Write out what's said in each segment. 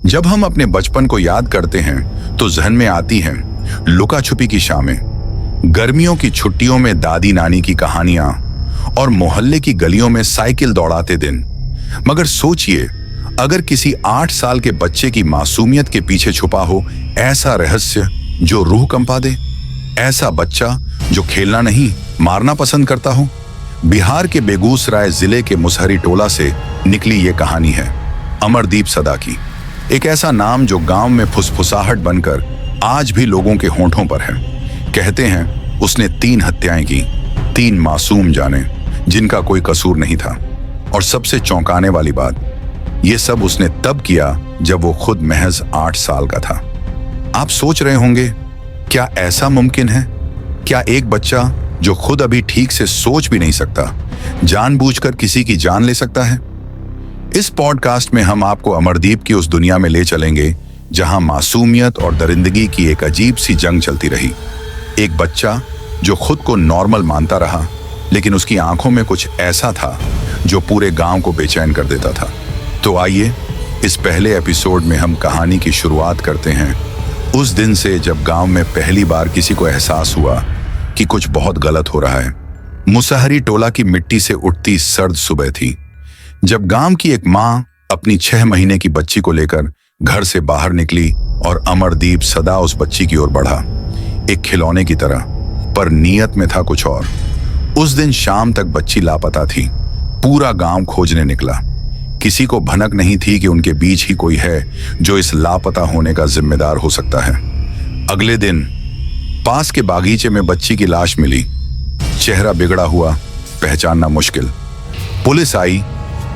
जब हम अपने बचपन को याद करते हैं तो जहन में आती हैं लुका छुपी की शामें, गर्मियों की छुट्टियों में दादी नानी की कहानियां और मोहल्ले की गलियों में साइकिल दौड़ाते दिन। मगर सोचिए, अगर किसी 8 साल के बच्चे की मासूमियत के पीछे छुपा हो ऐसा रहस्य जो रूह कंपा दे। ऐसा बच्चा जो खेलना नहीं मारना पसंद करता हो। बिहार के बेगूसराय जिले के मुसहरी टोला से निकली ये कहानी है अमरदीप सदा की। एक ऐसा नाम जो गांव में फुसफुसाहट बनकर आज भी लोगों के होंठों पर है। कहते हैं उसने 3 हत्याएं की, 3 मासूम जाने जिनका कोई कसूर नहीं था। और सबसे चौंकाने वाली बात, ये सब उसने तब किया जब वो खुद महज 8 साल का था। आप सोच रहे होंगे, क्या ऐसा मुमकिन है? क्या एक बच्चा जो खुद अभी ठीक से सोच भी नहीं सकता, जानबूझकर किसी की जान ले सकता है? इस पॉडकास्ट में हम आपको अमरदीप की उस दुनिया में ले चलेंगे जहां मासूमियत और दरिंदगी की एक अजीब सी जंग चलती रही। एक बच्चा जो खुद को नॉर्मल मानता रहा, लेकिन उसकी आंखों में कुछ ऐसा था जो पूरे गांव को बेचैन कर देता था। तो आइए इस पहले एपिसोड में हम कहानी की शुरुआत करते हैं उस दिन से जब गांव में पहली बार किसी को एहसास हुआ कि कुछ बहुत गलत हो रहा है। मुसहरी टोला की मिट्टी से उठती सर्द सुबह थी, जब गांव की एक माँ अपनी 6 महीने की बच्ची को लेकर घर से बाहर निकली और अमरदीप सदा उस बच्ची की ओर बढ़ा, एक खिलौने की तरह, पर नीयत में था कुछ और। उस दिन शाम तक बच्ची लापता थी। पूरा गांव खोजने निकला। किसी को भनक नहीं थी कि उनके बीच ही कोई है जो इस लापता होने का जिम्मेदार हो सकता है। अगले दिन पास के बागीचे में बच्ची की लाश मिली। चेहरा बिगड़ा हुआ, पहचानना मुश्किल। पुलिस आई,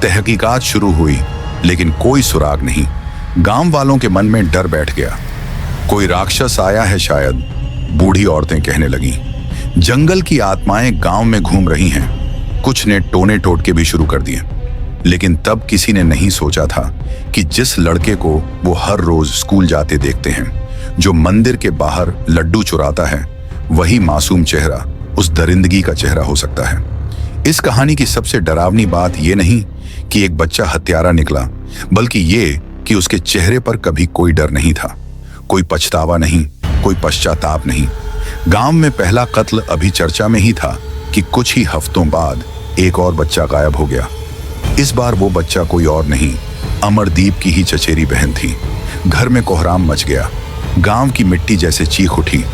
तहकीकात शुरू हुई, लेकिन कोई सुराग नहीं। गांव वालों के मन में डर बैठ गया। कोई राक्षस आया है शायद, बूढ़ी औरतें कहने लगीं। जंगल की आत्माएं गांव में घूम रही हैं। कुछ ने टोने टोटके भी शुरू कर दिए। लेकिन तब किसी ने नहीं सोचा था कि जिस लड़के को वो हर रोज स्कूल जाते देखते हैं, जो मंदिर के बाहर लड्डू चुराता है, वही मासूम चेहरा उस दरिंदगी का चेहरा हो सकता है। इस कहानी की सबसे डरावनी बात यह नहीं कि एक बच्चा हत्यारा निकला, बल्कि ये कि उसके चेहरे पर कभी कोई डर नहीं था, कोई पछतावा नहीं, कोई पश्चाताप नहीं। गांव में पहला कत्ल अभी चर्चा में ही था कि कुछ ही हफ्तों बाद एक और बच्चा गायब हो गया। इस बार वो बच्चा कोई और नहीं, अमरदीप की ही चचेरी बहन थी। घर में कोहराम मच गया। गांव की मिट्टी जैसे चीख उठी,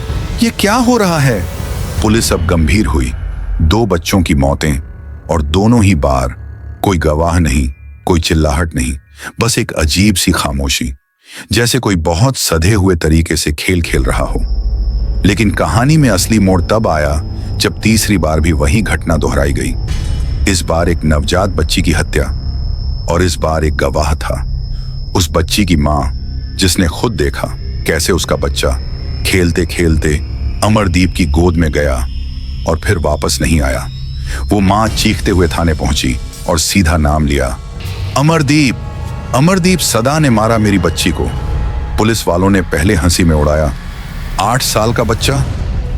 ये क्या हो रहा है? पुलिस अब गंभीर हुई। 2 बच्चों की मौतें, और दोनों ही बार कोई गवाह नहीं, कोई चिल्लाहट नहीं, बस एक अजीब सी खामोशी, जैसे कोई बहुत सधे हुए तरीके से खेल खेल रहा हो। लेकिन कहानी में असली मोड़ तब आया जब तीसरी बार भी वही घटना दोहराई गई। इस बार एक नवजात बच्ची की हत्या, और इस बार एक गवाह था, उस बच्ची की मां, जिसने खुद देखा कैसे उसका बच्चा खेलते खेलते अमरदीप की गोद में गया और फिर वापस नहीं आया। वो मां चीखते हुए थाने पहुंची और सीधा नाम लिया, अमरदीप। अमरदीप सदा ने मारा मेरी बच्ची को। पुलिस वालों ने पहले हंसी में उड़ाया, 8 साल का बच्चा।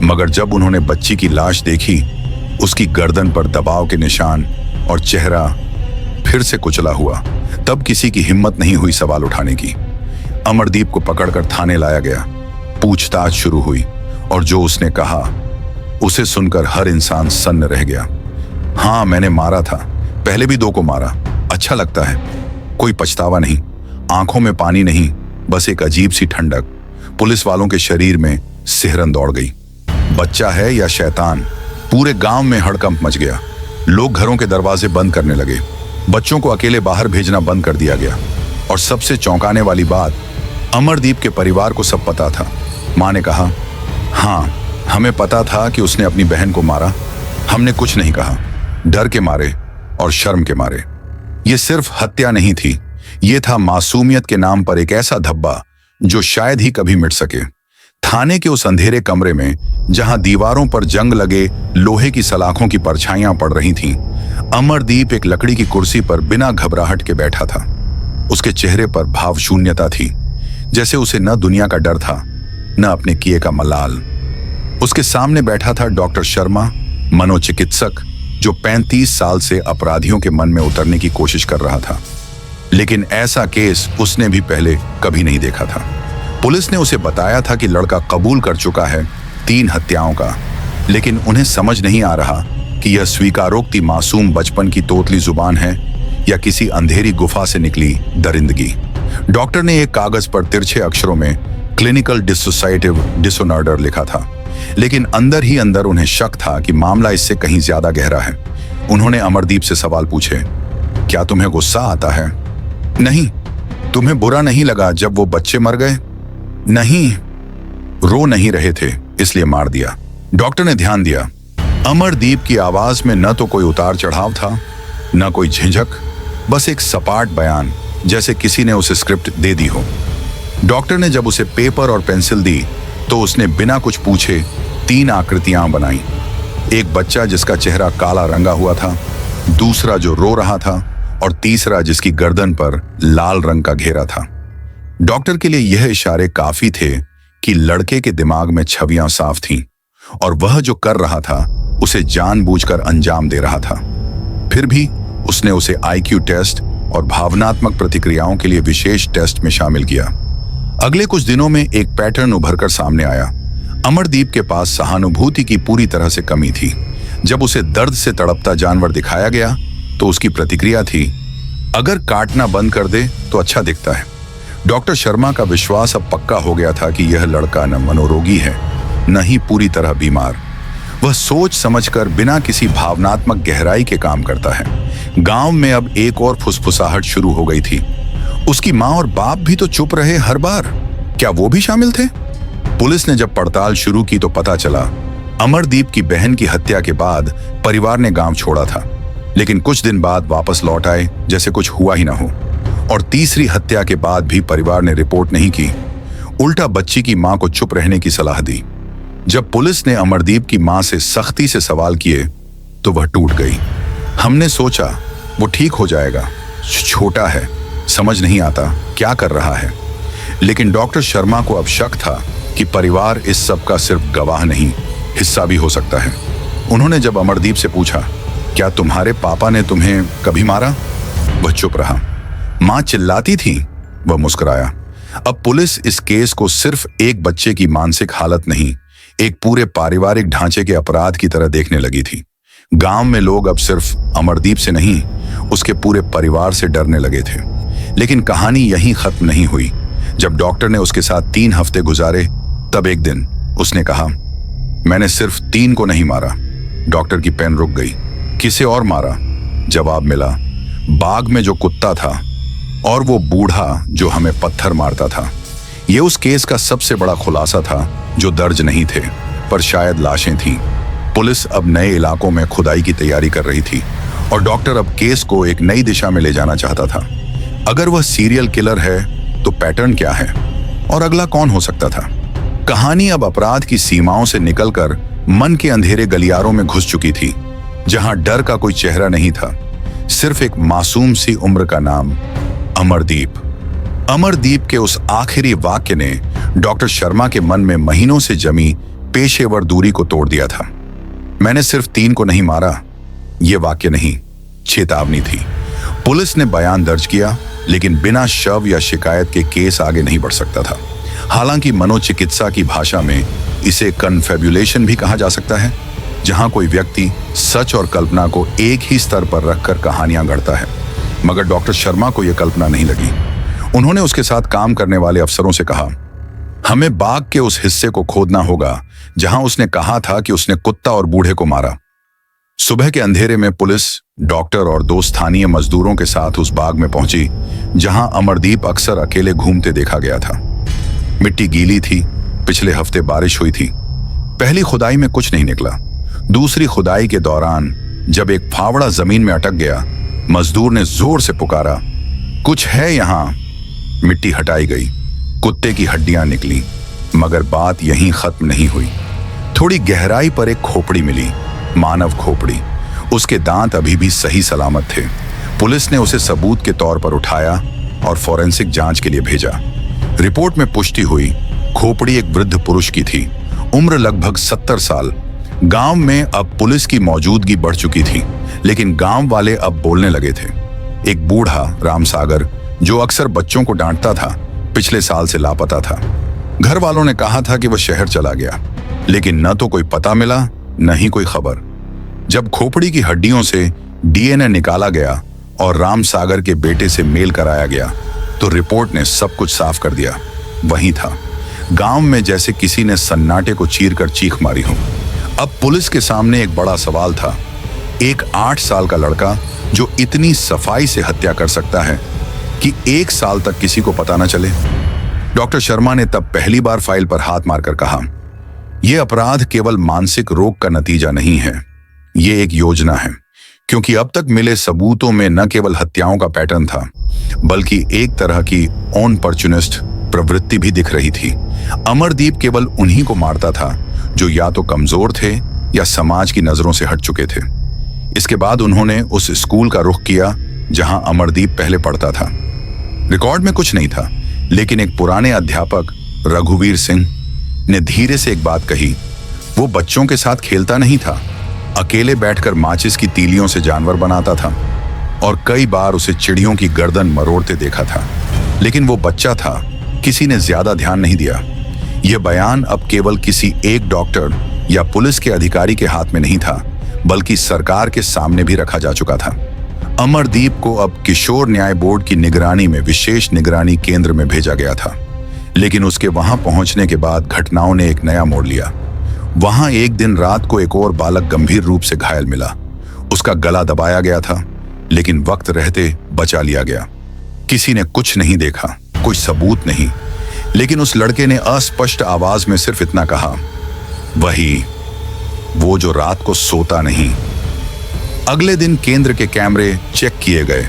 मगर जब उन्होंने बच्ची की लाश देखी, उसकी गर्दन पर दबाव के निशान और चेहरा फिर से कुचला हुआ, तब किसी की हिम्मत नहीं हुई सवाल उठाने की। अमरदीप को पकड़कर थाने लाया गया। पूछताछ शुरू हुई, और जो उसने कहा उसे सुनकर हर इंसान सन्न रह गया। हाँ, मैंने मारा था, पहले भी 2 को मारा। अच्छा लगता है, कोई पछतावा नहीं, आंखों में पानी नहीं, बस एक अजीब सी ठंडक। पुलिस वालों के शरीर में सिहरन दौड़ गई। बच्चा है या शैतान? पूरे गांव में हड़कंप मच गया। लोग घरों के दरवाजे बंद करने लगे। बच्चों को अकेले बाहर भेजना बंद कर दिया गया। और सबसे चौंकाने वाली बात, अमरदीप के परिवार को सब पता था। मां ने कहा, हाँ, हमें पता था कि उसने अपनी बहन को मारा, हमने कुछ नहीं कहा, डर के मारे और शर्म के मारे। ये सिर्फ हत्या नहीं थी, ये था मासूमियत के नाम पर एक ऐसा धब्बा जो शायद ही कभी मिट सके। थाने के उस अंधेरे कमरे में, जहां दीवारों पर जंग लगे लोहे की सलाखों की परछाइयां पड़ रही थीं, अमरदीप एक लकड़ी की कुर्सी पर बिना घबराहट के बैठा था। उसके चेहरे पर भाव शून्यता थी, जैसे उसे न दुनिया का डर था, न अपने किए का मलाल। उसके सामने बैठा था डॉक्टर शर्मा, मनोचिकित्सक, जो 35 साल से अपराधियों के मन में उतरने की कोशिश कर रहा था। लेकिन ऐसा केस उसने भी पहले कभी नहीं देखा था। पुलिस ने उसे बताया था कि लड़का कबूल कर चुका है 3 हत्याओं का, लेकिन उन्हें समझ नहीं आ रहा कि यह स्वीकारोक्ति मासूम बचपन की तोतली जुबान है या किसी अंधेरी गुफा से निकली दरिंदगी। डॉक्टर ने एक कागज पर तिरछे अक्षरों में क्लिनिकल डिसोसाइटिव डिसऑर्डर लिखा था, लेकिन अंदर ही अंदर उन्हें शक था कि मामला इससे कहीं ज्यादा गहरा है। उन्होंने अमरदीप से सवाल पूछे, क्या तुम्हें गुस्सा आता है? नहीं। तुम्हें बुरा नहीं लगा जब वो बच्चे मर गए? नहीं। रो नहीं रहे थे इसलिए मार दिया। डॉक्टर ने ध्यान दिया। अमरदीप की आवाज में न तो कोई उतार चढ़ाव था, न कोई झिझक, बस एक सपाट बयान, जैसे किसी ने उसे स्क्रिप्ट दे दी हो। डॉक्टर ने जब उसे पेपर और पेंसिल दी तो उसने बिना कुछ पूछे 3 आकृतियां बनाई। एक बच्चा जिसका चेहरा काला रंगा हुआ था, दूसरा जो रो रहा था, और तीसरा जिसकी गर्दन पर लाल रंग का घेरा था। डॉक्टर के लिए यह इशारे काफी थे कि लड़के के दिमाग में छवियां साफ थीं और वह जो कर रहा था उसे जानबूझकर अंजाम दे रहा था। फिर भी उसने उसे आईक्यू टेस्ट और भावनात्मक प्रतिक्रियाओं के लिए विशेष टेस्ट में शामिल किया। अगले कुछ दिनों में एक पैटर्न उभरकर सामने आया। अमरदीप के पास सहानुभूति की पूरी तरह से कमी थी। जब उसे दर्द से तड़पता जानवर दिखाया गया तो उसकी प्रतिक्रिया थी, अगर काटना बंद कर दे तो अच्छा दिखता है। डॉक्टर शर्मा का विश्वास अब पक्का हो गया था कि यह लड़का न मनोरोगी है, न ही पूरी तरह बीमार। वह सोच समझकर बिना किसी भावनात्मक गहराई के काम करता है। गांव में अब एक और फुसफुसाहट शुरू हो गई थी। उसकी माँ और बाप भी तो चुप रहे हर बार। क्या वो भी शामिल थे? पुलिस ने जब पड़ताल शुरू की तो पता चला अमरदीप की बहन की हत्या के बाद परिवार ने गांव छोड़ा था, लेकिन कुछ दिन बाद वापस लौट आए जैसे कुछ हुआ ही ना हो। और तीसरी हत्या के बाद भी परिवार ने रिपोर्ट नहीं की, उल्टा बच्ची की मां को चुप रहने की सलाह दी। जब पुलिस ने अमरदीप की मां से सख्ती से सवाल किए तो वह टूट गई। हमने सोचा वो ठीक हो जाएगा, छोटा है, समझ नहीं आता क्या कर रहा है। लेकिन डॉक्टर शर्मा को अब शक था कि परिवार इस सब का सिर्फ गवाह नहीं, हिस्सा भी हो सकता है। उन्होंने जब अमरदीप से पूछा, क्या तुम्हारे पापा ने तुम्हें कभी मारा? वह चुप रहा। मां चिल्लाती थी? वह मुस्कुराया। अब पुलिस इस केस को सिर्फ एक बच्चे की मानसिक हालत नहीं, एक पूरे पारिवारिक ढांचे के अपराध की तरह देखने लगी थी। गांव में लोग अब सिर्फ अमरदीप से नहीं, उसके पूरे परिवार से डरने लगे थे। लेकिन कहानी यहीं खत्म नहीं हुई। जब डॉक्टर ने उसके साथ 3 हफ्ते गुजारे, तब एक दिन उसने कहा, मैंने सिर्फ 3 को नहीं मारा। डॉक्टर की पेन रुक गई। किसे और मारा? जवाब मिला, बाग में जो कुत्ता था और वो बूढ़ा जो हमें पत्थर मारता था। ये उस केस का सबसे बड़ा खुलासा था जो दर्ज नहीं थे, पर शायद लाशें थीं। पुलिस अब नए इलाकों में खुदाई की तैयारी कर रही थी और डॉक्टर अब केस को एक नई दिशा में ले जाना चाहता था। अगर वह सीरियल किलर है तो पैटर्न क्या है और अगला कौन हो सकता था? कहानी अब अपराध की सीमाओं से निकलकर मन के अंधेरे गलियारों में घुस चुकी थी, जहां डर का कोई चेहरा नहीं था, सिर्फ एक मासूम सी उम्र का नाम, अमरदीप। अमरदीप के उस आखिरी वाक्य ने डॉक्टर शर्मा के मन में महीनों से जमी पेशेवर दूरी को तोड़ दिया था। मैंने सिर्फ 3 को नहीं मारा, यह वाक्य नहीं, चेतावनी थी। पुलिस ने बयान दर्ज किया, लेकिन बिना शव या शिकायत के केस आगे नहीं बढ़ सकता था। हालांकि मनोचिकित्सा की भाषा में इसे कन्फेब्युलेशन भी कहा जा सकता है, जहां कोई व्यक्ति सच और कल्पना को एक ही स्तर पर रखकर कहानियां गढ़ता है। मगर डॉक्टर शर्मा को यह कल्पना नहीं लगी। उन्होंने उसके साथ काम करने वाले अफसरों से कहा, हमें बाग के उस हिस्से को खोदना होगा जहां उसने कहा था कि उसने कुत्ता और बूढ़े को मारा। सुबह के अंधेरे में पुलिस, डॉक्टर और 2 स्थानीय मजदूरों के साथ उस बाग में पहुंची जहां अमरदीप अक्सर अकेले घूमते देखा गया था। मिट्टी गीली थी, पिछले हफ्ते बारिश हुई थी। पहली खुदाई में कुछ नहीं निकला। दूसरी खुदाई के दौरान जब एक फावड़ा जमीन में अटक गया, मजदूर ने जोर से पुकारा, कुछ है यहां। मिट्टी हटाई गई, कुत्ते की हड्डियां निकली, मगर बात यहीं खत्म नहीं हुई। थोड़ी गहराई पर एक खोपड़ी मिली, मानव खोपड़ी। उसके दांत अभी भी सही सलामत थे। पुलिस ने उसे सबूत के तौर पर उठाया और फॉरेंसिक जांच के लिए भेजा। रिपोर्ट में पुष्टि हुई, खोपड़ी एक वृद्ध पुरुष की थी, उम्र लगभग 70 साल। गांव में अब पुलिस की मौजूदगी बढ़ चुकी थी, लेकिन गांव वाले अब बोलने लगे थे। एक बूढ़ा रामसागर जो अक्सर बच्चों को डांटता था, पिछले साल से लापता था। घर वालों ने कहा था कि वह शहर चला गया, लेकिन न तो कोई पता मिला न ही कोई खबर। जब खोपड़ी की हड्डियों से डीएनए निकाला गया और राम सागर के बेटे से मेल कराया गया तो रिपोर्ट ने सब कुछ साफ कर दिया। वही था, गांव में जैसे किसी ने सन्नाटे को चीरकर चीख मारी हो। अब पुलिस के सामने एक बड़ा सवाल था। एक 8 साल का लड़का जो इतनी सफाई से हत्या कर सकता है कि 1 साल तक किसी को पता न चले। डॉक्टर शर्मा ने तब पहली बार फाइल पर हाथ मारकर कहा, यह अपराध केवल मानसिक रोग का नतीजा नहीं है, ये एक योजना है। क्योंकि अब तक मिले सबूतों में न केवल हत्याओं का पैटर्न था, बल्कि एक तरह की ऑनपर्चुनिस्ट प्रवृत्ति भी दिख रही थी। अमरदीप केवल उन्हीं को मारता था जो या तो कमजोर थे या समाज की नजरों से हट चुके थे। इसके बाद उन्होंने उस स्कूल का रुख किया जहां अमरदीप पहले पढ़ता था। रिकॉर्ड में कुछ नहीं था, लेकिन एक पुराने अध्यापक रघुवीर सिंह ने धीरे से एक बात कही। वो बच्चों के साथ खेलता नहीं था, अकेले बैठकर माचिस की तीलियों से जानवर बनाता था और कई बार उसे चिड़ियों की गर्दन मरोड़ते देखा था। लेकिन वो बच्चा था, किसी ने ज्यादा ध्यान नहीं दिया। यह बयान अब केवल किसी एक डॉक्टर या पुलिस के अधिकारी के हाथ में नहीं था, बल्कि सरकार के सामने भी रखा जा चुका था। अमरदीप को अब किशोर न्याय बोर्ड की निगरानी में विशेष निगरानी केंद्र में भेजा गया था। लेकिन उसके वहां पहुंचने के बाद घटनाओं ने एक नया मोड़ लिया। वहां एक दिन रात को एक और बालक गंभीर रूप से घायल मिला। उसका गला दबाया गया था, लेकिन वक्त रहते बचा लिया गया। किसी ने कुछ नहीं देखा, कोई सबूत नहीं, लेकिन उस लड़के ने अस्पष्ट आवाज में सिर्फ इतना कहा, वही, वो जो रात को सोता नहीं। अगले दिन केंद्र के कैमरे चेक किए गए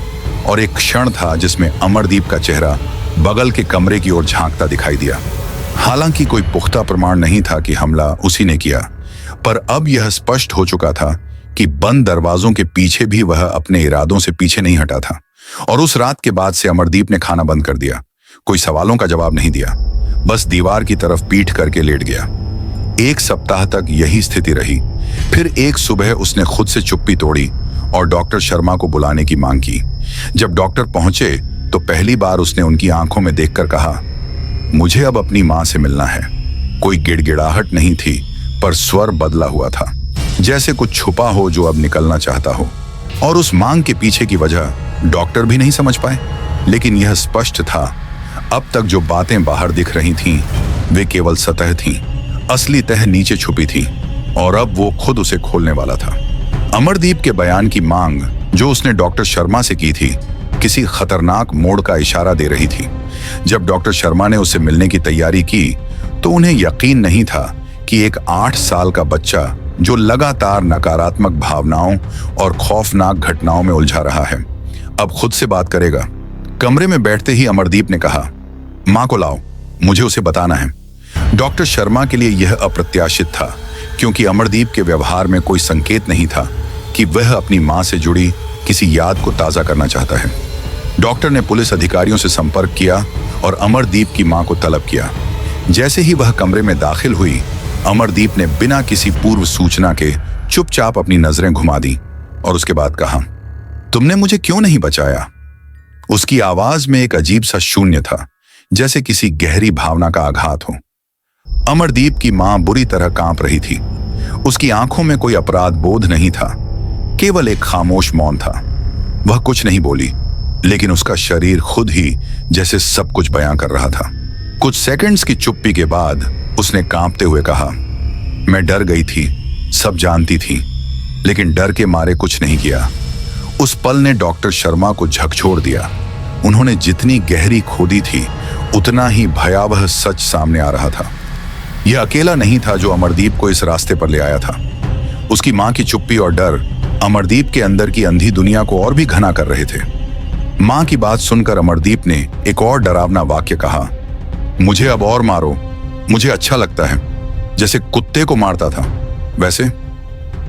और एक क्षण था जिसमें अमरदीप का चेहरा बगल के कमरे की ओर झांकता दिखाई दिया। हालांकि कोई पुख्ता प्रमाण नहीं था कि हमला उसी ने किया, पर अब यह स्पष्ट हो चुका था कि बंद दरवाजों के पीछे भी वह अपने इरादों से पीछे नहीं हटा था। और उस रात के बाद से अमरदीप ने खाना बंद कर दिया, कोई सवालों का जवाब नहीं दिया, बस दीवार की तरफ पीठ करके लेट गया। 1 सप्ताह तक यही स्थिति रही। फिर एक सुबह उसने खुद से चुप्पी तोड़ी और डॉक्टर शर्मा को बुलाने की मांग की। जब डॉक्टर पहुंचे तो पहली बार उसने उनकी आंखों में देखकर कहा, मुझे अब अपनी मां से मिलना है। कोई गिड़गिड़ाहट नहीं थी, पर स्वर बदला हुआ था, जैसे कुछ छुपा हो जो अब निकलना चाहता हो। और उस मांग के पीछे की वजह डॉक्टर भी नहीं समझ पाए, लेकिन यह स्पष्ट था, अब तक जो बातें बाहर दिख रही थीं, वे केवल सतह थीं, असली तह नीचे छुपी थी और अब वो खुद उसे खोलने वाला था। अमरदीप के बयान की मांग जो उसने डॉक्टर शर्मा से की थी, किसी खतरनाक मोड़ का इशारा दे रही थी। जब डॉक्टर शर्मा ने उससे मिलने की तैयारी की तो उन्हें यकीन नहीं था कि एक 8 साल का बच्चा जो लगातार नकारात्मक भावनाओं और खौफनाक घटनाओं में उलझा रहा है, अब खुद से बात करेगा। कमरे में बैठते ही अमरदीप ने कहा, मां को लाओ, मुझे उसे बताना है। डॉक्टर शर्मा के लिए यह अप्रत्याशित था, क्योंकि अमरदीप के व्यवहार में कोई संकेत नहीं था कि वह अपनी मां से जुड़ी किसी याद को ताजा करना चाहता है। डॉक्टर ने पुलिस अधिकारियों से संपर्क किया और अमरदीप की मां को तलब किया। जैसे ही वह कमरे में दाखिल हुई, अमरदीप ने बिना किसी पूर्व सूचना के चुपचाप अपनी नजरें घुमा दी और उसके बाद कहा, तुमने मुझे क्यों नहीं बचाया? उसकी आवाज में एक अजीब सा शून्य था, जैसे किसी गहरी भावना का आघात हो। अमरदीप की मां बुरी तरह कांप रही थी। उसकी आंखों में कोई अपराध बोध नहीं था, केवल एक खामोश मौन था। वह कुछ नहीं बोली, लेकिन उसका शरीर खुद ही जैसे सब कुछ बयां कर रहा था। कुछ सेकंड्स की चुप्पी के बाद उसने कांपते हुए कहा, मैं डर गई थी, सब जानती थी, लेकिन डर के मारे कुछ नहीं किया। उस पल ने डॉक्टर शर्मा को झकझोर दिया। उन्होंने जितनी गहरी खोदी थी, उतना ही भयावह सच सामने आ रहा था। यह अकेला नहीं था जो अमरदीप को इस रास्ते पर ले आया था। उसकी मां की चुप्पी और डर अमरदीप के अंदर की अंधी दुनिया को और भी घना कर रहे थे। मां की बात सुनकर अमरदीप ने एक और डरावना वाक्य कहा, मुझे अब और मारो, मुझे अच्छा लगता है, जैसे कुत्ते को मारता था वैसे।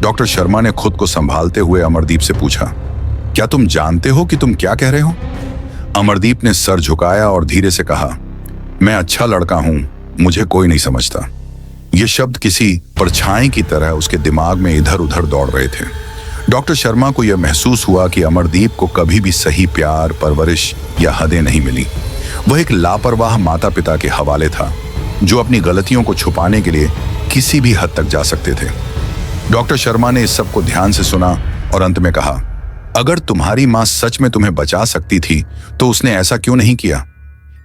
डॉक्टर शर्मा ने खुद को संभालते हुए अमरदीप से पूछा, क्या तुम जानते हो कि तुम क्या कह रहे हो? अमरदीप ने सर झुकाया और धीरे से कहा, मैं अच्छा लड़का हूं, मुझे कोई नहीं समझता। ये शब्द किसी परछाई की तरह उसके दिमाग में इधर उधर दौड़ रहे थे। डॉक्टर शर्मा को यह महसूस हुआ कि अमरदीप को कभी भी सही प्यार, परवरिश या हदें नहीं मिली। वह एक लापरवाह माता पिता के हवाले था, जो अपनी गलतियों को छुपाने के लिए किसी भी हद तक जा सकते थे। डॉक्टर शर्मा ने इस सब को ध्यान से सुना और अंत में कहा, अगर तुम्हारी मां सच में तुम्हें बचा सकती थी तो उसने ऐसा क्यों नहीं किया?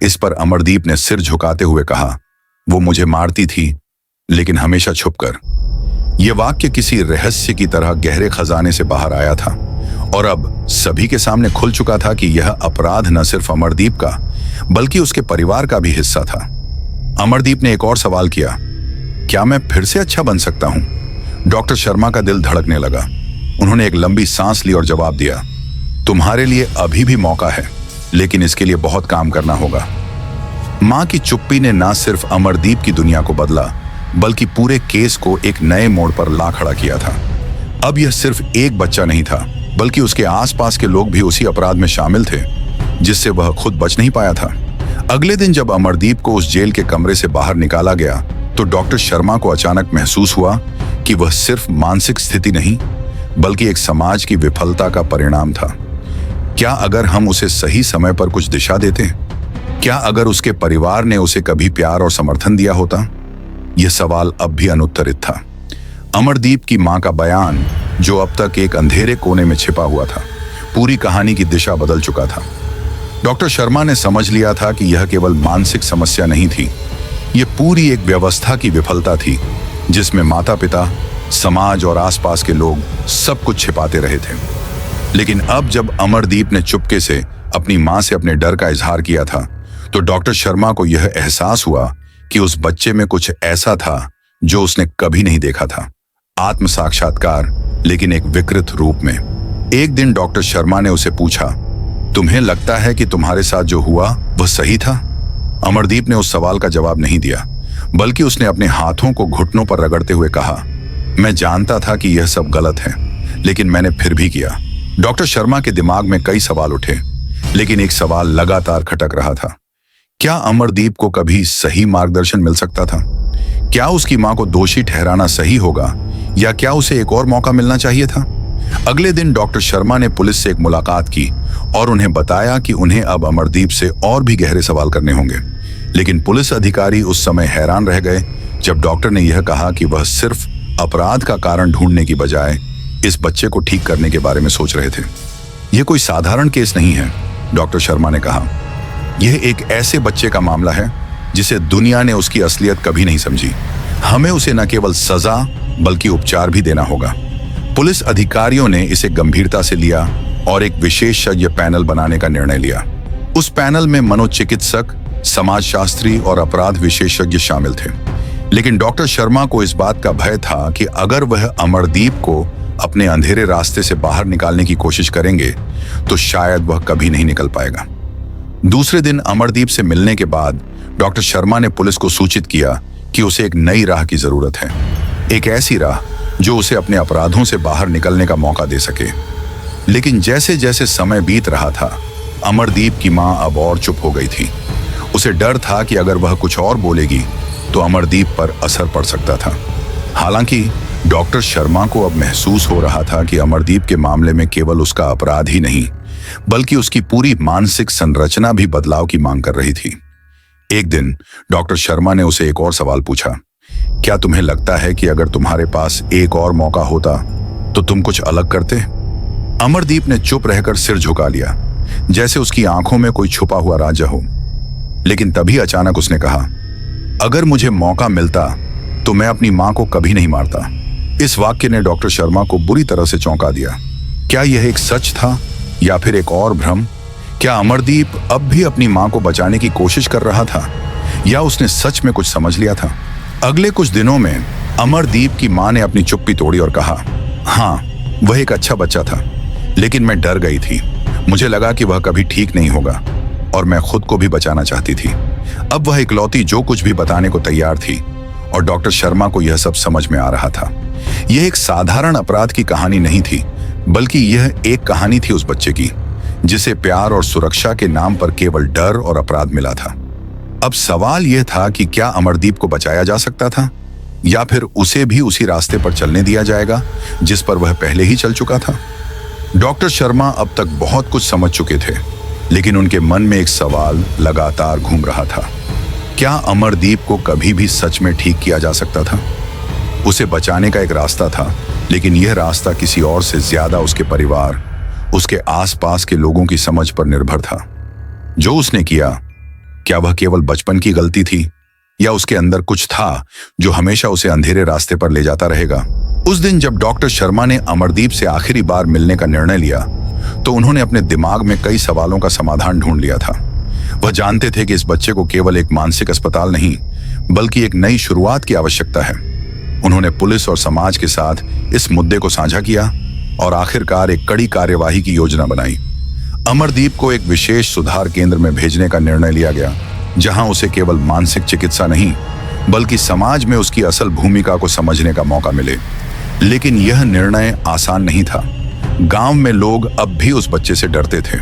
इस पर अमरदीप ने सिर झुकाते हुए कहा, वो मुझे मारती थी, लेकिन हमेशा छुपकर। यह वाक्य किसी रहस्य की तरह गहरे खजाने से बाहर आया था और अब सभी के सामने खुल चुका था कि यह अपराध न सिर्फ अमरदीप का बल्कि उसके परिवार का भी हिस्सा था। अमरदीप ने एक और सवाल किया, क्या मैं फिर से अच्छा बन सकता हूं? डॉक्टर शर्मा का दिल धड़कने लगा। उन्होंने एक लंबी सांस ली और जवाब दिया, तुम्हारे लिए अभी भी मौका है, लेकिन इसके लिए बहुत काम करना होगा। मां की चुप्पी ने न सिर्फ अमरदीप की दुनिया को बदला बल्कि पूरे केस को एक नए मोड़ पर ला खड़ा किया था। अब यह सिर्फ एक बच्चा नहीं था, बल्कि उसके आसपास के लोग भी उसी अपराध में शामिल थे जिससे वह खुद बच नहीं पाया था। अगले दिन जब अमरदीप को उस जेल के कमरे से बाहर निकाला गया तो डॉक्टर शर्मा को अचानक महसूस हुआ कि वह सिर्फ मानसिक स्थिति नहीं बल्कि एक समाज की विफलता का परिणाम था। क्या अगर हम उसे सही समय पर कुछ दिशा देते? क्या अगर उसके परिवार ने उसे कभी प्यार और समर्थन दिया होता? यह सवाल अब भी अनुत्तरित था। अमरदीप की मां का बयान, जो अब तक एक अंधेरे कोने में छिपा हुआ था, पूरी कहानी की दिशा बदल चुका था। डॉक्टर शर्मा ने समझ लिया था कि यह केवल मानसिक समस्या नहीं थी, यह पूरी एक व्यवस्था की विफलता थी जिसमें माता पिता, समाज और आसपास के लोग सब कुछ छिपाते रहे थे। लेकिन अब जब अमरदीप ने चुपके से अपनी मां से अपने डर का इजहार किया था तो डॉक्टर शर्मा को यह एहसास हुआ कि उस बच्चे में कुछ ऐसा था जो उसने कभी नहीं देखा था। आत्म साक्षात्कार, लेकिन एक विकृत रूप में। एक दिन डॉक्टर शर्मा ने उसे पूछा, तुम्हें लगता है कि तुम्हारे साथ जो हुआ वह सही था? अमरदीप ने उस सवाल का जवाब नहीं दिया, बल्कि उसने अपने हाथों को घुटनों पर रगड़ते हुए कहा, मैं जानता था कि यह सब गलत है, लेकिन मैंने फिर भी किया। डॉक्टर शर्मा के दिमाग में कई सवाल उठे, लेकिन एक सवाल लगातार खटक रहा था। क्या अमरदीप को कभी सही मार्गदर्शन मिल सकता था? क्या उसकी मां को दोषी ठहराना सही होगा, या क्या उसे एक और मौका मिलना चाहिए था? अगले दिन डॉक्टर शर्मा ने पुलिस से एक मुलाकात की और उन्हें बताया कि उन्हें अब अमरदीप से और भी गहरे सवाल करने होंगे। लेकिन पुलिस अधिकारी उस समय हैरान रह गए जब डॉक्टर ने यह कहा कि वह सिर्फ अपराध का कारण ढूंढने की बजाय इस बच्चे को ठीक करने के बारे में सोच रहे थे। यह कोई साधारण केस नहीं है, डॉक्टर शर्मा ने कहा। यह एक ऐसे बच्चे का मामला है जिसे दुनिया ने उसकी असलियत कभी नहीं समझी। हमें उसे न केवल सजा बल्कि उपचार भी देना होगा। पुलिस अधिकारियों ने इसे गंभीरता से लिया और एक विशेषज्ञ पैनल बनाने का निर्णय लिया। उस पैनल में मनोचिकित्सक, समाजशास्त्री और अपराध विशेषज्ञ शामिल थे। लेकिन डॉक्टर शर्मा को इस बात का भय था कि अगर वह अमरदीप को अपने अंधेरे रास्ते से बाहर निकालने की कोशिश करेंगे तो शायद वह कभी नहीं निकल पाएगा। दूसरे दिन अमरदीप से मिलने के बाद डॉक्टर शर्मा ने पुलिस को सूचित किया कि उसे एक नई राह की जरूरत है, एक ऐसी राह जो उसे अपने अपराधों से बाहर निकलने का मौका दे सके। लेकिन जैसे जैसे समय बीत रहा था, अमरदीप की मां अब और चुप हो गई थी। उसे डर था कि अगर वह कुछ और बोलेगी तो अमरदीप पर असर पड़ सकता था। हालांकि डॉक्टर शर्मा को अब महसूस हो रहा था कि अमरदीप के मामले में केवल उसका अपराध ही नहीं बल्कि उसकी पूरी मानसिक संरचना भी बदलाव की मांग कर रही थी। एक दिन डॉक्टर शर्मा ने उसे एक और सवाल पूछा, क्या तुम्हें लगता है कि अगर तुम्हारे पास एक और मौका होता तो तुम कुछ अलग करते? अमरदीप ने चुप रहकर सिर झुका लिया, जैसे उसकी आंखों में कोई छुपा हुआ राज हो। लेकिन तभी अचानक उसने कहा, अगर मुझे मौका मिलता तो मैं अपनी मां को कभी नहीं मारता। इस वाक्य ने डॉक्टर शर्मा को बुरी तरह से चौंका दिया। क्या यह एक सच था या फिर एक और भ्रम? क्या अमरदीप अब भी अपनी मां को बचाने की कोशिश कर रहा था या उसने सच में कुछ समझ लिया था? अगले कुछ दिनों में अमरदीप की मां ने अपनी चुप्पी तोड़ी और कहा, हाँ, वह एक अच्छा बच्चा था, लेकिन मैं डर गई थी। मुझे लगा कि वह कभी ठीक नहीं होगा और मैं खुद को भी बचाना चाहती थी। अब वह इकलौती जो कुछ भी बताने को तैयार थी और डॉक्टर शर्मा को यह सब समझ में आ रहा था। यह एक साधारण अपराध की कहानी नहीं थी, बल्कि यह एक कहानी थी उस बच्चे की जिसे प्यार और सुरक्षा के नाम पर केवल डर और अपराध मिला था। अब सवाल यह था कि क्या अमरदीप को बचाया जा सकता था या फिर उसे भी उसी रास्ते पर चलने दिया जाएगा जिस पर वह पहले ही चल चुका था? डॉक्टर शर्मा अब तक बहुत कुछ समझ चुके थे, लेकिन उनके मन में एक सवाल लगातार घूम रहा था। क्या अमरदीप को कभी भी सच में ठीक किया जा सकता था? उसे बचाने का एक रास्ता था, लेकिन यह रास्ता किसी और से ज्यादा उसके परिवार, उसके आसपास के लोगों की समझ पर निर्भर था। जो उसने किया, क्या वह केवल बचपन की गलती थी, या उसके अंदर कुछ था जो हमेशा उसे अंधेरे रास्ते पर ले जाता रहेगा? उस दिन जब डॉक्टर शर्मा ने अमरदीप से आखिरी बार मिलने का निर्णय लिया, तो उन्होंने अपने दिमाग में कई सवालों का समाधान ढूंढ लिया था। वह जानते थे कि इस बच्चे को केवल एक मानसिक अस्पताल नहीं, बल्कि एक नई शुरुआत की आवश्यकता है। उन्होंने पुलिस और समाज के साथ इस मुद्दे को साझा किया और आखिरकार एक कड़ी कार्यवाही की योजना बनाई। अमरदीप को एक विशेष सुधार केंद्र में भेजने का निर्णय लिया गया, जहां उसे केवल मानसिक चिकित्सा नहीं, बल्कि समाज में उसकी असल भूमिका को समझने का मौका मिले। लेकिन यह निर्णय आसान नहीं था। गांव में लोग अब भी उस बच्चे से डरते थे।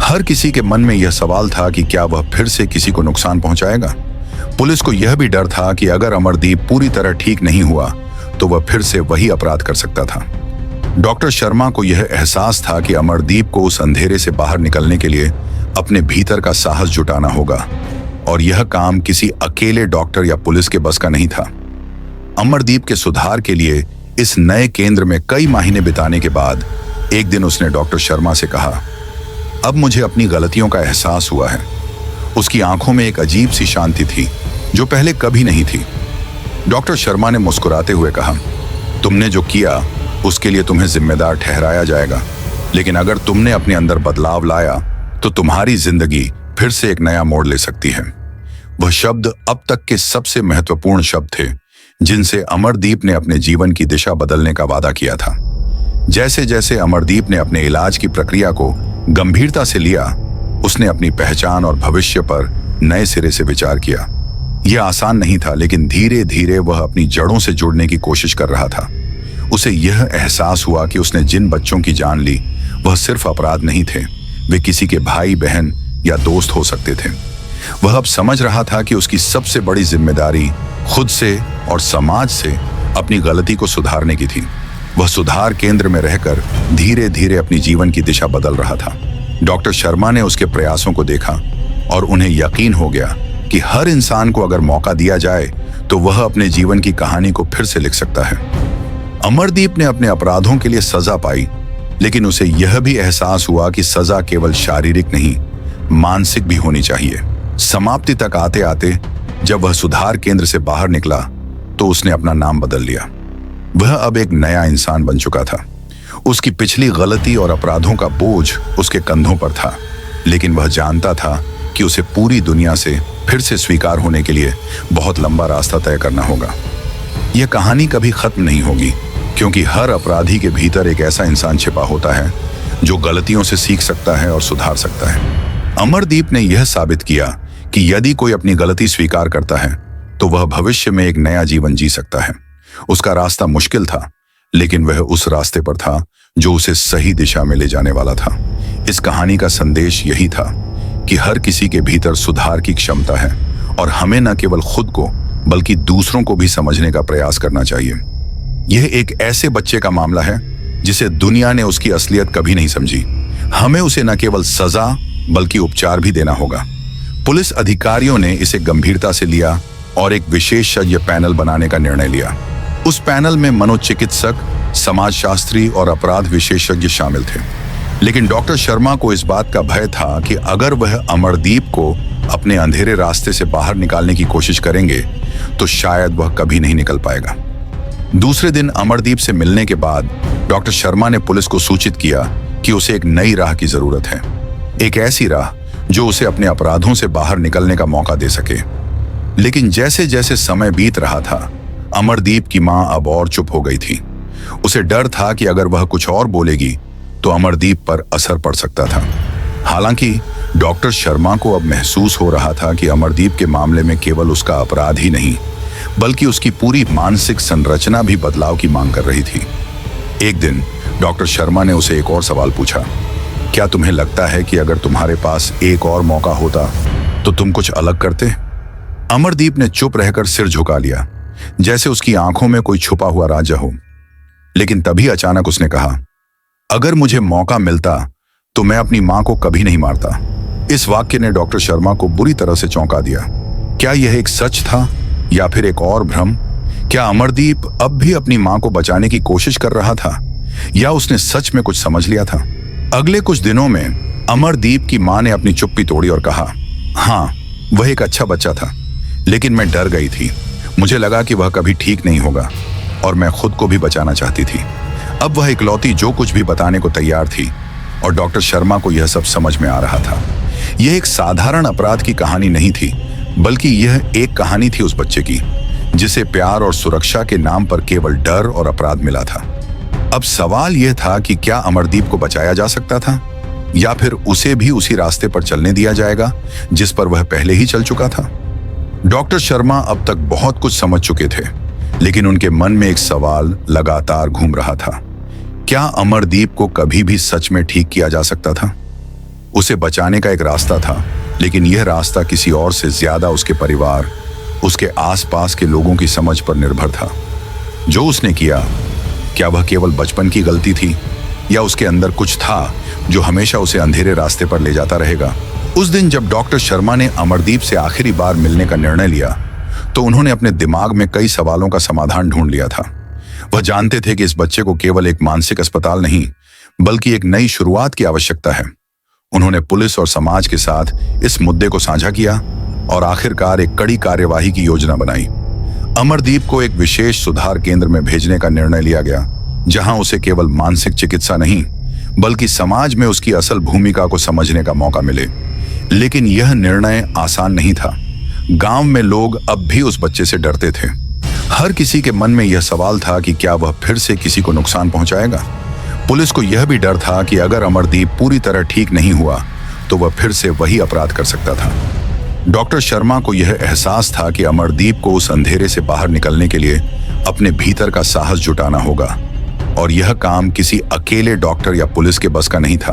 हर किसी के मन में यह सवाल था कि क्या वह फिर से किसी को नुकसान पहुंचाएगा। पुलिस को यह भी डर था कि अगर अमरदीप पूरी तरह ठीक नहीं हुआ तो वह फिर से वही अपराध कर सकता था। डॉक्टर शर्मा को यह एहसास था कि अमरदीप को उस अंधेरे से बाहर निकलने के लिए अपने भीतर का साहस जुटाना होगा, और यह काम किसी अकेले डॉक्टर या पुलिस के बस का नहीं था। अमरदीप के सुधार के लिए इस नए केंद्र में कई महीने बिताने के बाद एक दिन उसने डॉक्टर शर्मा से कहा, अब मुझे अपनी गलतियों का एहसास हुआ है। उसकी आंखों में एक अजीब सी शांति थी जो पहले कभी नहीं थी। डॉक्टर शर्मा ने मुस्कुराते हुए कहा, तुमने जो किया उसके लिए तुम्हें जिम्मेदार ठहराया जाएगा, लेकिन अगर तुमने अपने अंदर बदलाव लाया तो तुम्हारी जिंदगी फिर से एक नया मोड़ ले सकती है। वह शब्द अब तक के सबसे महत्वपूर्ण शब्द थे जिनसे अमरदीप ने अपने जीवन की दिशा बदलने का वादा किया था। जैसे जैसे अमरदीप ने अपने इलाज की प्रक्रिया को गंभीरता से लिया, उसने अपनी पहचान और भविष्य पर नए सिरे से विचार किया। यह आसान नहीं था, लेकिन धीरे धीरे वह अपनी जड़ों से जुड़ने की कोशिश कर रहा था। उसे यह एहसास हुआ कि उसने जिन बच्चों की जान ली वह सिर्फ अपराध नहीं थे, वे किसी के भाई बहन या दोस्त हो सकते थे। वह अब समझ रहा था कि उसकी सबसे बड़ी जिम्मेदारी खुद से और समाज से अपनी गलती को सुधारने की थी। वह सुधार केंद्र में रहकर धीरे धीरे अपनी जीवन की दिशा बदल रहा था। डॉक्टर शर्मा ने उसके प्रयासों को देखा और उन्हें यकीन हो गया कि हर इंसान को अगर मौका दिया जाए तो वह अपने जीवन की कहानी को फिर से लिख सकता है। अमरदीप ने अपने अपराधों के लिए सजा पाई, लेकिन उसे यह भी एहसास हुआ कि सजा केवल शारीरिक नहीं, मानसिक भी होनी चाहिए। समाप्ति तक आते आते जब वह सुधार केंद्र से बाहर निकला तो उसने अपना नाम बदल लिया। वह अब एक नया इंसान बन चुका था। उसकी पिछली गलती और अपराधों का बोझ उसके कंधों पर था, लेकिन वह जानता था कि उसे पूरी दुनिया से फिर से स्वीकार होने के लिए बहुत लंबा रास्ता तय करना होगा। यह कहानी कभी खत्म नहीं होगी, क्योंकि हर अपराधी के भीतर एक ऐसा इंसान छिपा होता है जो गलतियों से सीख सकता है और सुधार सकता है। अमरदीप ने यह साबित किया कि यदि कोई अपनी गलती स्वीकार करता है तो वह भविष्य में एक नया जीवन जी सकता है। उसका रास्ता मुश्किल था, लेकिन वह उस रास्ते पर था जो उसे सही दिशा में ले जाने वाला था। इस कहानी का संदेश यही था कि हर किसी के भीतर सुधार की क्षमता है और हमें न केवल खुद को बल्कि दूसरों को भी समझने का प्रयास करना चाहिए। यह एक ऐसे बच्चे का मामला है जिसे दुनिया ने उसकी असलियत कभी नहीं समझी। हमें उसे न केवल सजा बल्कि उपचार भी देना होगा। पुलिस अधिकारियों ने इसे गंभीरता से लिया और एक विशेषज्ञ पैनल बनाने का निर्णय लिया। उस पैनल में मनोचिकित्सक, समाजशास्त्री और अपराध विशेषज्ञ शामिल थे। लेकिन डॉक्टर शर्मा को इस बात का भय था कि अगर वह अमरदीप को अपने अंधेरे रास्ते से बाहर निकालने की कोशिश करेंगे तो शायद वह कभी नहीं निकल पाएगा। दूसरे दिन अमरदीप से मिलने के बाद डॉक्टर शर्मा ने पुलिस को सूचित किया कि उसे एक नई राह की जरूरत है, एक ऐसी राह जो उसे अपने अपराधों से बाहर निकलने का मौका दे सके। लेकिन जैसे जैसे समय बीत रहा था, अमरदीप की मां अब और चुप हो गई थी। उसे डर था कि अगर वह कुछ और बोलेगी तो अमरदीप पर असर पड़ सकता था। हालांकि डॉक्टर शर्मा को अब महसूस हो रहा था कि अमरदीप के मामले में केवल उसका अपराध ही नहीं, बल्कि उसकी पूरी मानसिक संरचना भी बदलाव की मांग कर रही थी। एक दिन डॉक्टर शर्मा ने उसे एक और सवाल पूछा, क्या तुम्हें लगता है कि अगर तुम्हारे पास एक और मौका होता तो तुम कुछ अलग करते? अमरदीप ने चुप रहकर सिर झुका लिया। जैसे उसकी आंखों में कोई छुपा हुआ राजा हो। लेकिन तभी अचानक उसने कहा, अगर मुझे मौका मिलता तो मैं अपनी मां को कभी नहीं मारता। इस वाक्य ने डॉक्टर शर्मा को बुरी तरह से चौंका दिया। क्या यह एक सच था या फिर एक और भ्रम? क्या अमरदीप अब भी अपनी मां को बचाने की कोशिश कर रहा था या उसने सच में कुछ समझ लिया था? अगले कुछ दिनों में अमरदीप की मां ने अपनी चुप्पी तोड़ी और कहा, हाँ, वह एक अच्छा बच्चा था, लेकिन मैं डर गई थी। मुझे लगा कि वह कभी ठीक नहीं होगा और मैं खुद को भी बचाना चाहती थी। अब वह इकलौती जो कुछ भी बताने को तैयार थी और डॉक्टर शर्मा को यह सब समझ में आ रहा था। यह एक साधारण अपराध की कहानी नहीं थी, बल्कि यह एक कहानी थी उस बच्चे की जिसे प्यार और सुरक्षा के नाम पर केवल डर और अपराध मिला था। अब सवाल यह था कि क्या अमरदीप को बचाया जा सकता था या फिर उसे भी उसी रास्ते पर चलने दिया जाएगा जिस पर वह पहले ही चल चुका था। डॉक्टर शर्मा अब तक बहुत कुछ समझ चुके थे, लेकिन उनके मन में एक सवाल लगातार घूम रहा था। क्या अमरदीप को कभी भी सच में ठीक किया जा सकता था? उसे बचाने का एक रास्ता था, लेकिन यह रास्ता किसी और से ज्यादा उसके परिवार, उसके आसपास के लोगों की समझ पर निर्भर था। जो उसने किया, क्या वह केवल बचपन की गलती थी या उसके अंदर कुछ था जो हमेशा उसे अंधेरे रास्ते पर ले जाता रहेगा? उस दिन जब डॉक्टर शर्मा ने अमरदीप से आखिरी बार मिलने का निर्णय लिया, तो उन्होंने अपने दिमाग में कई सवालों का समाधान ढूंढ लिया था। वह जानते थे कि इस बच्चे को केवल एक मानसिक अस्पताल नहीं, बल्कि एक नई शुरुआत की आवश्यकता है। उन्होंने पुलिस और समाज के साथ इस मुद्दे को साझा किया और आखिरकार एक कड़ी कार्यवाही की योजना बनाई। अमरदीप को एक विशेष सुधार केंद्र में भेजने का निर्णय लिया गया, जहां उसे केवल मानसिक चिकित्सा नहीं, बल्कि समाज में उसकी असल भूमिका को समझने का मौका मिले। लेकिन यह निर्णय आसान नहीं था। गांव में लोग अब भी उस बच्चे से डरते थे। हर किसी के मन में यह सवाल था कि क्या वह फिर से किसी को नुकसान पहुंचाएगा। पुलिस को यह भी डर था कि अगर अमरदीप पूरी तरह ठीक नहीं हुआ तो वह फिर से वही अपराध कर सकता था। डॉक्टर शर्मा को यह एहसास था कि अमरदीप को उस अंधेरे से बाहर निकलने के लिए अपने भीतर का साहस जुटाना होगा, और यह काम किसी अकेले डॉक्टर या पुलिस के बस का नहीं था।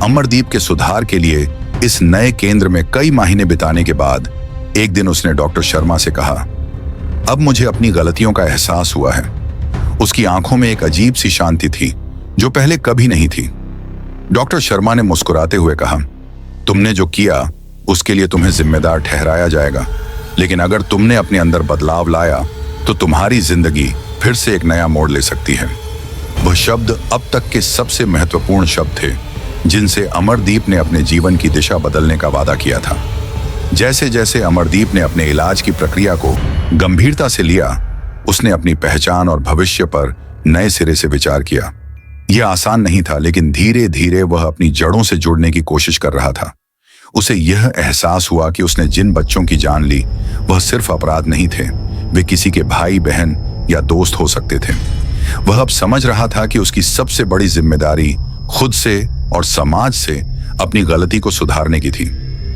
अमरदीप के सुधार के लिए इस नए केंद्र में कई महीने बिताने के बाद एक दिन उसने डॉक्टर शर्मा से कहा, अब मुझे अपनी गलतियों का एहसास हुआ है। उसकी आंखों में एक अजीब सी शांति थी जो पहले कभी नहीं थी। डॉक्टर शर्मा ने मुस्कुराते हुए कहा, तुमने जो किया उसके लिए तुम्हें जिम्मेदार ठहराया जाएगा, लेकिन अगर तुमने अपने अंदर बदलाव लाया तो तुम्हारी जिंदगी फिर से एक नया मोड़ ले सकती है। वह शब्द अब तक के सबसे महत्वपूर्ण शब्द थे जिनसे अमरदीप ने अपने जीवन की दिशा बदलने का वादा किया था। जैसे जैसे अमरदीप ने अपने इलाज की प्रक्रिया को गंभीरता से लिया, उसने अपनी पहचान और भविष्य पर नए सिरे से विचार किया। यह आसान नहीं था, लेकिन धीरे धीरे वह अपनी जड़ों से जुड़ने की कोशिश कर रहा था। उसे यह एहसास हुआ कि उसने जिन बच्चों की जान ली वह सिर्फ अपराध नहीं थे, वे किसी के भाई बहन या दोस्त हो सकते थे। वह अब समझ रहा था कि उसकी सबसे बड़ी जिम्मेदारी खुद से और समाज से अपनी गलती को सुधारने की थी।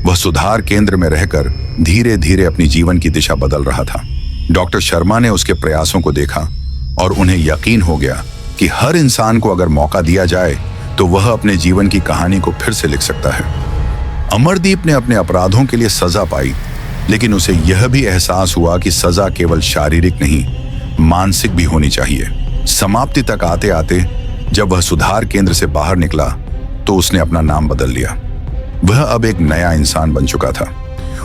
वह सुधार केंद्र में रहकर धीरे धीरे अपनी जीवन की दिशा बदल रहा था। डॉक्टर शर्मा ने उसके प्रयासों को देखा और उन्हें यकीन हो गया कि हर इंसान को अगर मौका दिया जाए तो वह अपने जीवन की कहानी को फिर से लिख सकता है। अमरदीप ने अपने अपराधों के लिए सजा पाई, लेकिन उसे यह भी एहसास हुआ कि सजा केवल शारीरिक नहीं, मानसिक भी होनी चाहिए। समाप्ति तक आते आते जब वह सुधार केंद्र से बाहर निकला तो उसने अपना नाम बदल लिया। वह अब एक नया इंसान बन चुका था।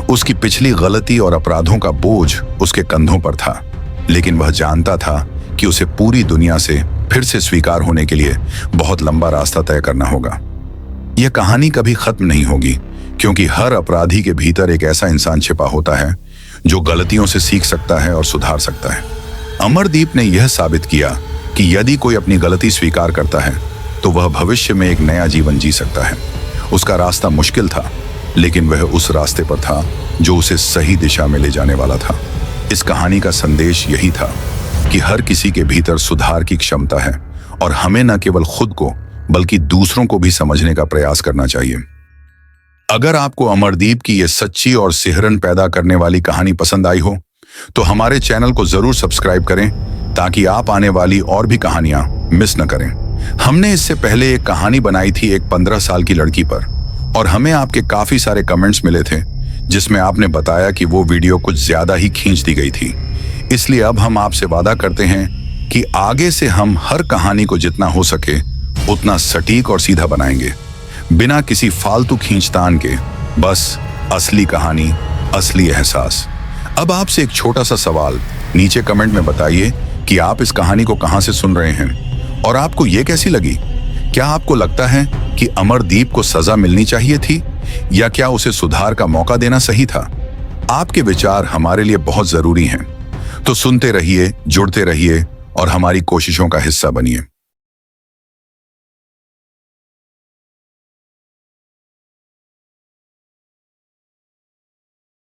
उसकी पिछली गलती और अपराधों का बोझ उसके कंधों पर था, लेकिन वह जानता था कि उसे पूरी दुनिया से फिर से स्वीकार होने के लिए बहुत लंबा रास्ता तय करना होगा। यह कहानी कभी खत्म नहीं होगी, क्योंकि हर अपराधी के भीतर एक ऐसा इंसान छिपा होता है जो गलतियों से सीख सकता है और सुधार सकता है। अमरदीप ने यह साबित किया कि यदि कोई अपनी गलती स्वीकार करता है तो वह भविष्य में एक नया जीवन जी सकता है। उसका रास्ता मुश्किल था, लेकिन वह उस रास्ते पर था जो उसे सही दिशा में ले जाने वाला था। इस कहानी का संदेश यही था कि हर किसी के भीतर सुधार की क्षमता है और हमें न केवल खुद को बल्कि दूसरों को भी समझने का प्रयास करना चाहिए। अगर आपको अमरदीप की यह सच्ची और सिहरन पैदा करने वाली कहानी पसंद आई हो तो हमारे चैनल को जरूर सब्सक्राइब करें ताकि आप आने वाली और भी कहानियां मिस न करें। हमने इससे पहले एक कहानी बनाई थी एक 15 साल की लड़की पर, और हमें आपके काफी सारे कमेंट्स मिले थे जिसमें आपने बताया कि वो वीडियो कुछ ज्यादा ही खींच दी गई थी। इसलिए अब हम आपसे वादा करते हैं कि आगे से हम हर कहानी को जितना हो सके उतना सटीक और सीधा बनाएंगे, बिना किसी फालतू खींचतान के। बस असली कहानी, असली एहसास। अब आपसे एक छोटा सा सवाल, नीचे कमेंट में बताइए कि आप इस कहानी को कहां से सुन रहे हैं और आपको ये कैसी लगी। क्या आपको लगता है कि अमरदीप को सजा मिलनी चाहिए थी या क्या उसे सुधार का मौका देना सही था? आपके विचार हमारे लिए बहुत जरूरी हैं। तो सुनते रहिए, जुड़ते रहिए और हमारी कोशिशों का हिस्सा बनिए।